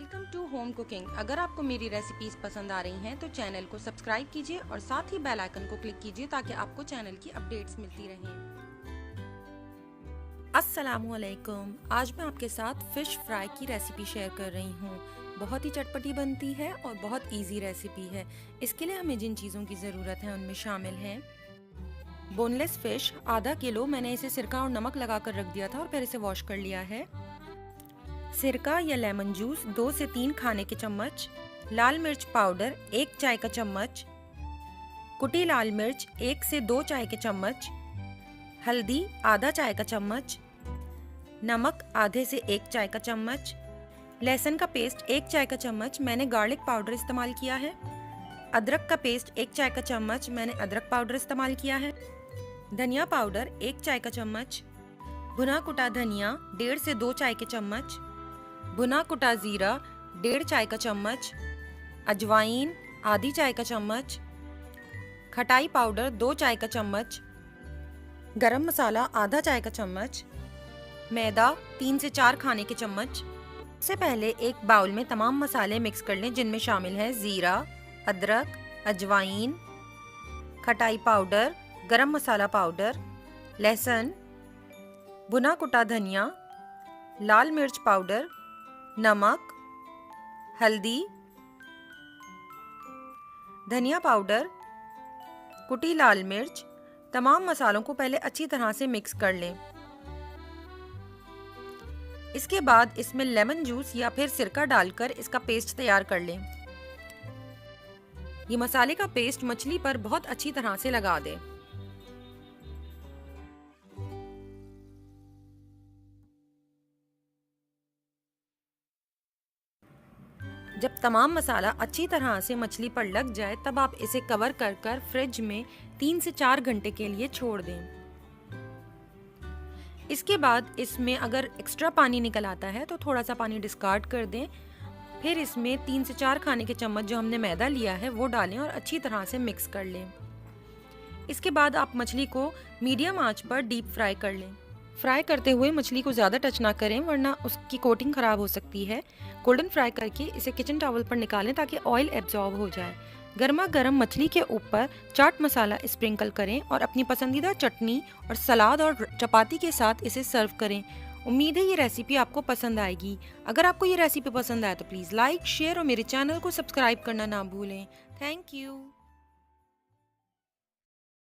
Welcome to home cooking. अगर आपको मेरी रेसिपीज पसंद आ रही हैं तो चैनल को सब्सक्राइब कीजिए और साथ ही बेल आइकन को क्लिक कीजिए ताकि आपको चैनल की अपडेट्स मिलती रहें। अस्सलामुअलैकुम। आज मैं आपके साथ फ़िश फ्राई की रेसिपी शेयर कर रही हूँ। बहुत ही चटपटी बनती है और बहुत इजी रेसिपी है। इसके लिए हमें जिन चीज़ों की ज़रूरत है उनमें शामिल हैं बोनलेस फ़िश आधा किलो। मैंने इसे सिरका और नमक लगा कर रख दिया था और फिर इसे वॉश कर लिया है। सिरका या लेमन जूस 2 से 3 खाने के चम्मच, लाल मिर्च पाउडर 1 चाय का चम्मच, कुटी लाल मिर्च 1 से 2 चाय के चम्मच, हल्दी आधा चाय का चम्मच, नमक आधे से 1 चाय का चम्मच, लहसुन का पेस्ट 1 चाय का चम्मच, मैंने गार्लिक पाउडर इस्तेमाल किया है। अदरक का पेस्ट 1 चाय का चम्मच, मैंने अदरक पाउडर इस्तेमाल किया है। धनिया पाउडर 1 चाय का चम्मच, भुना कुटा धनिया 1.5 से 2 चाय के चम्मच, भुना कुटा जीरा 1.5 चाय का चम्मच, अजवाइन आधी चाय का चम्मच, खटाई पाउडर 2 चाय का चम्मच, गरम मसाला आधा चाय का चम्मच, मैदा 3 से 4 खाने के चम्मच। सबसे पहले एक बाउल में तमाम मसाले मिक्स कर लें जिनमें शामिल हैं जीरा, अदरक, अजवाइन, खटाई पाउडर, गरम मसाला पाउडर, लहसुन, भुना कुटा धनिया, लाल मिर्च पाउडर, नमक, हल्दी, धनिया पाउडर, कुटी लाल मिर्च। तमाम मसालों को पहले अच्छी तरह से मिक्स कर लें। इसके बाद इसमें लेमन जूस या फिर सिरका डालकर इसका पेस्ट तैयार कर लें। ये मसाले का पेस्ट मछली पर बहुत अच्छी तरह से लगा दें। जब तमाम मसाला अच्छी तरह से मछली पर लग जाए तब आप इसे कवर कर फ्रिज में 3 से 4 घंटे के लिए छोड़ दें। इसके बाद इसमें अगर एक्स्ट्रा पानी निकल आता है तो थोड़ा सा पानी डिस्कार्ड कर दें। फिर इसमें 3 से 4 खाने के चम्मच जो हमने मैदा लिया है वो डालें और अच्छी तरह से मिक्स कर लें। इसके बाद आप मछली को मीडियम आंच पर डीप फ्राई कर लें। फ्राई करते हुए मछली को ज़्यादा टच ना करें वरना उसकी कोटिंग ख़राब हो सकती है। गोल्डन फ्राई करके इसे किचन टॉवल पर निकालें ताकि ऑयल एब्जॉर्ब हो जाए। गर्मा गर्म मछली के ऊपर चाट मसाला स्प्रिंकल करें और अपनी पसंदीदा चटनी और सलाद और चपाती के साथ इसे सर्व करें। उम्मीद है ये रेसिपी आपको पसंद आएगी। अगर आपको ये रेसिपी पसंद आए तो प्लीज़ लाइक, शेयर और मेरे चैनल को सब्सक्राइब करना ना भूलें। Thank you.